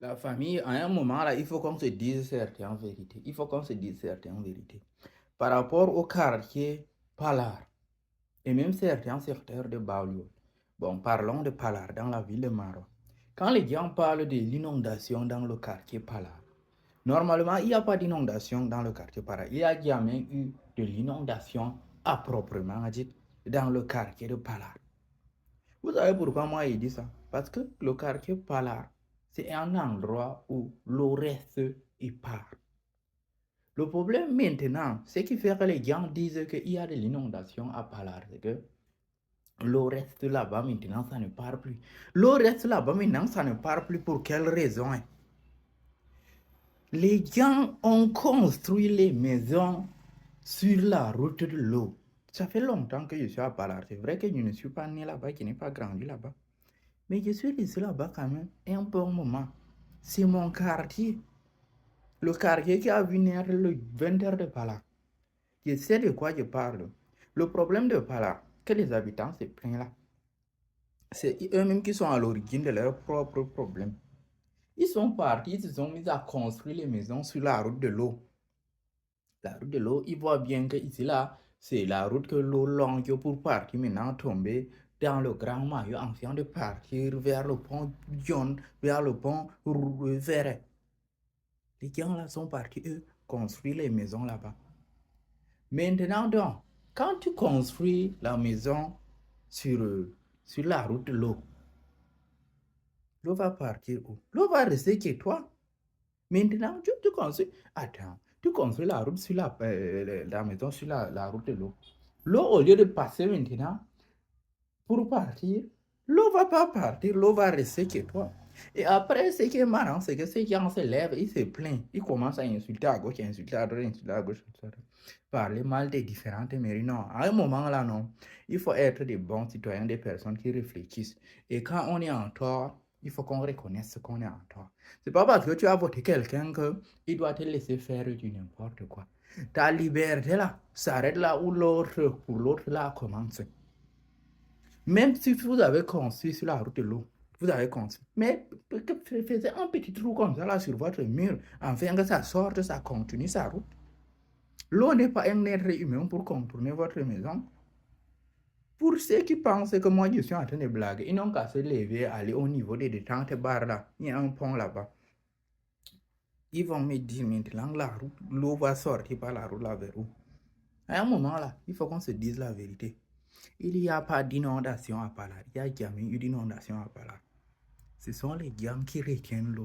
La famille, à un moment là, il faut qu'on se dise certaines vérités. Il faut qu'on se dise certaines vérités. Par rapport au quartier Palar et même certains secteurs de banlieue. Bon, parlons de Palar dans la ville de Maroc. Quand les gens parlent de l'inondation dans le quartier Palar, normalement, il n'y a pas d'inondation dans le quartier Palar. Il n'y a jamais eu de l'inondation à proprement dit dans le quartier de Palar. Vous savez pourquoi moi il dit ça? Parce que le quartier Palar, c'est un endroit où l'eau reste épars. Le problème maintenant, ce qui fait que les gens disent qu'il y a de l'inondation à Palar, c'est que l'eau reste là-bas maintenant, ça ne part plus. L'eau reste là-bas maintenant, ça ne part plus pour quelle raison? Les gens ont construit les maisons sur la route de l'eau. Ça fait longtemps que je suis à Palar. C'est vrai que je ne suis pas né là-bas, je n'ai pas grandi là-bas. Mais je suis resté là-bas quand même un bon moment. C'est mon quartier. Le quartier qui a vu naître le 20h de Palar. Je sais de quoi je parle. Le problème de Palar, que les habitants se plaignent là, c'est eux-mêmes qui sont à l'origine de leurs propres problèmes. Ils sont partis, ils se sont mis à construire les maisons sur la route de l'eau. La route de l'eau, ils voient bien que ici là, c'est la route que l'eau longe pour partir maintenant tomber dans le grand maillot ancien de partir vers le pont John, vers le pont Verret. Les gens là sont partis, eux, construire les maisons là-bas. Maintenant donc, quand tu construis la maison sur la route de l'eau, l'eau va partir où? L'eau va rester chez toi. Maintenant, tu construis. Attends, tu construis la route sur la maison sur la route de l'eau. L'eau, au lieu de passer maintenant pour partir, l'eau va pas partir, l'eau va rester chez toi. Et après, ce qui est marrant, c'est que ces gens se lèvent, ils se plaignent, ils commencent à insulter à gauche, insulter à droite, insulter à gauche, parler mal des différentes mairies. Non, à un moment là, non. Il faut être des bons citoyens, des personnes qui réfléchissent. Et quand on est en tort, il faut qu'on reconnaisse qu'on est en tort. C'est pas parce que tu as voté quelqu'un qu'il doit te laisser faire du n'importe quoi. Ta liberté là s'arrête là où l'autre, pour l'autre là, commence. Même si vous avez construit sur la route de l'eau, vous avez construit. Mais faites un petit trou comme ça là sur votre mur, afin que ça sorte, ça continue sa route. L'eau n'est pas un être humain pour contourner votre maison. Pour ceux qui pensent que moi je suis en train de blaguer, ils n'ont qu'à se lever, aller au niveau des détentes barres là. Il y a un pont là-bas. Ils vont me dire maintenant l'eau va sortir par la route là vers où? À un moment là, il faut qu'on se dise la vérité. Il n'y a pas d'inondation à Palar. Il n'y a jamais eu d'inondation à Palar. Ce sont les gens qui retiennent l'eau.